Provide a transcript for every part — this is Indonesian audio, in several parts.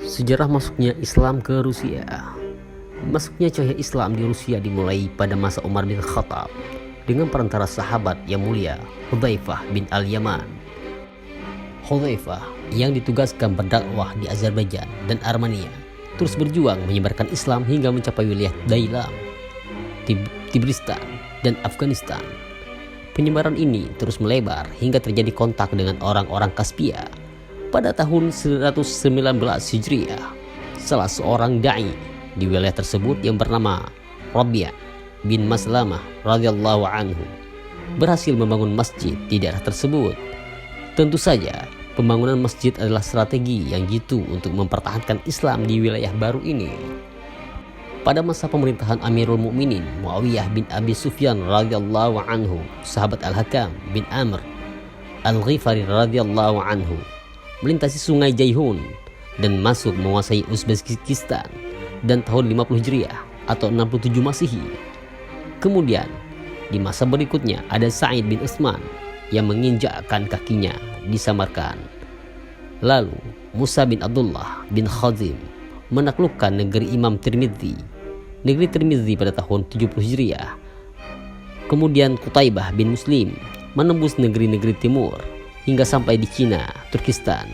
Sejarah masuknya Islam ke Rusia. Masuknya cahaya Islam di Rusia dimulai pada masa Umar bin Khattab dengan perantara sahabat yang mulia Hudzaifah bin Al-Yaman. Hudzaifah yang ditugaskan berdakwah di Azerbaijan dan Armenia terus berjuang menyebarkan Islam hingga mencapai wilayah Dailam, Tibristan, dan Afghanistan. Penyebaran ini terus melebar hingga terjadi kontak dengan orang-orang Kaspia. Pada tahun 119 Hijriah, salah seorang dai di wilayah tersebut yang bernama Rabi' bin Maslamah radhiyallahu anhu berhasil membangun masjid di daerah tersebut. Tentu saja, pembangunan masjid adalah strategi yang jitu untuk mempertahankan Islam di wilayah baru ini. Pada masa pemerintahan Amirul Mukminin Muawiyah bin Abi Sufyan radhiyallahu anhu, sahabat Al-Hakam bin Amr Al-Ghifari radhiyallahu anhu melintasi sungai Jaihun dan masuk menguasai Uzbekistan dan tahun 50 Hijriah atau 67 Masehi. Kemudian di masa berikutnya ada Sa'id bin Utsman yang menginjakkan kakinya di Samarkand. Lalu Musa bin Abdullah bin Khazim menaklukkan negeri Imam Tirmidzi pada tahun 70 Hijriah. Kemudian Qutaibah bin Muslim menembus negeri-negeri timur hingga sampai di Cina, Turkistan.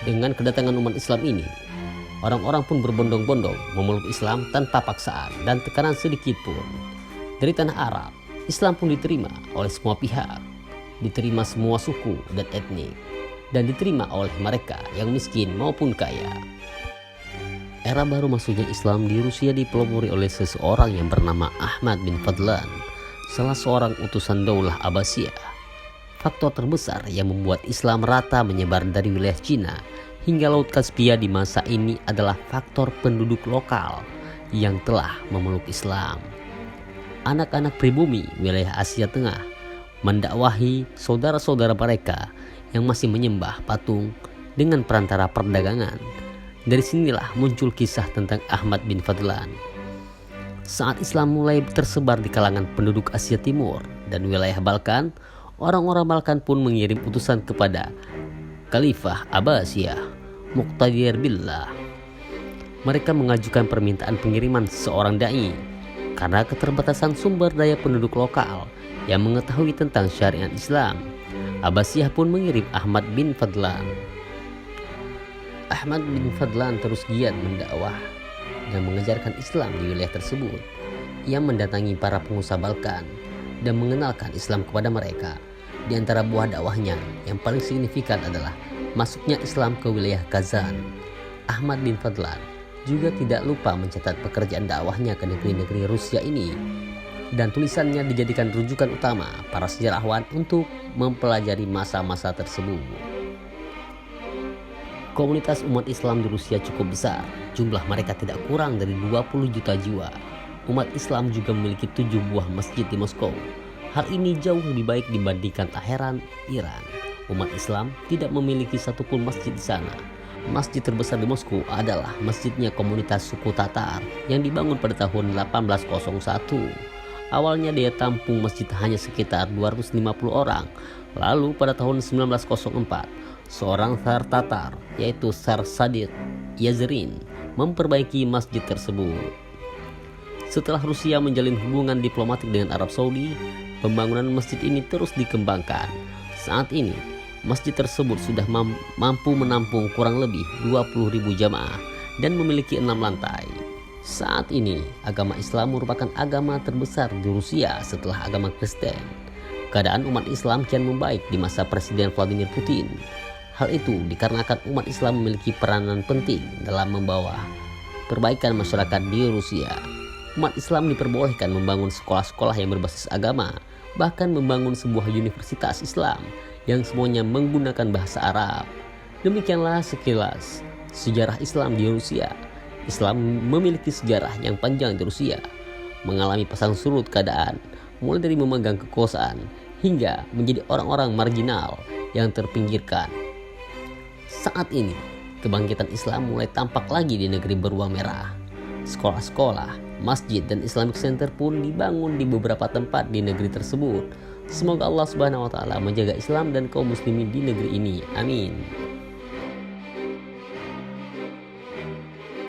Dengan kedatangan umat Islam ini, orang-orang pun berbondong-bondong memeluk Islam tanpa paksaan dan tekanan sedikit pun. Dari tanah Arab, Islam pun diterima oleh semua pihak, diterima semua suku dan etnik, dan diterima oleh mereka yang miskin maupun kaya. Era baru masuknya Islam di Rusia dipelopori oleh seseorang yang bernama Ahmad bin Fadlan, salah seorang utusan Daulah Abbasiyah. Faktor terbesar yang membuat Islam rata menyebar dari wilayah Cina hingga Laut Kaspia di masa ini adalah faktor penduduk lokal yang telah memeluk Islam. Anak-anak pribumi wilayah Asia Tengah mendakwahi saudara-saudara mereka yang masih menyembah patung dengan perantara perdagangan. Dari sinilah muncul kisah tentang Ahmad bin Fadlan. Saat Islam mulai tersebar di kalangan penduduk Asia Timur dan wilayah Balkan, orang-orang Balkan pun mengirim utusan kepada Khalifah Abbasiyah Muqtadir Billah. Mereka mengajukan permintaan pengiriman seorang dai karena keterbatasan sumber daya penduduk lokal yang mengetahui tentang syariat Islam. Abbasiyah pun mengirim Ahmad bin Fadlan. Ahmad bin Fadlan terus giat mendakwah dan mengajarkan Islam di wilayah tersebut. Ia mendatangi para pengusaha Balkan dan mengenalkan Islam kepada mereka. Di antara buah dakwahnya yang paling signifikan adalah masuknya Islam ke wilayah Kazan. Ahmad bin Fadlan juga tidak lupa mencatat pekerjaan dakwahnya ke negeri-negeri Rusia ini, dan tulisannya dijadikan rujukan utama para sejarawan untuk mempelajari masa-masa tersebut. Komunitas umat Islam di Rusia cukup besar, jumlah mereka tidak kurang dari 20 juta jiwa. Umat Islam juga memiliki 7 buah masjid di Moskow. Hal ini jauh lebih baik dibandingkan Teheran, Iran. Umat Islam tidak memiliki satupun masjid di sana. Masjid terbesar di Moskow adalah masjidnya komunitas suku Tatar yang dibangun pada tahun 1801. Awalnya daya tampung masjid hanya sekitar 250 orang. Lalu pada tahun 1904, seorang Tsar Tatar yaitu Tsar Sadir Yazrin memperbaiki masjid tersebut. Setelah Rusia menjalin hubungan diplomatik dengan Arab Saudi, pembangunan masjid ini terus dikembangkan. Saat ini, masjid tersebut sudah mampu menampung kurang lebih 20.000 jamaah dan memiliki 6 lantai. Saat ini, agama Islam merupakan agama terbesar di Rusia setelah agama Kristen. Keadaan umat Islam kian membaik di masa Presiden Vladimir Putin. Hal itu dikarenakan umat Islam memiliki peranan penting dalam membawa perbaikan masyarakat di Rusia. Umat Islam diperbolehkan membangun sekolah-sekolah yang berbasis agama, bahkan membangun sebuah universitas Islam yang semuanya menggunakan bahasa Arab. Demikianlah sekilas sejarah Islam di Rusia. Islam memiliki sejarah yang panjang di Rusia, mengalami pasang surut keadaan, mulai dari memegang kekuasaan hingga menjadi orang-orang marginal yang terpinggirkan. Saat ini, kebangkitan Islam mulai tampak lagi di negeri beruang merah. Sekolah-sekolah, masjid, dan Islamic Center pun dibangun di beberapa tempat di negeri tersebut. Semoga Allah Subhanahu wa Ta'ala menjaga Islam dan kaum muslimin di negeri ini. Amin.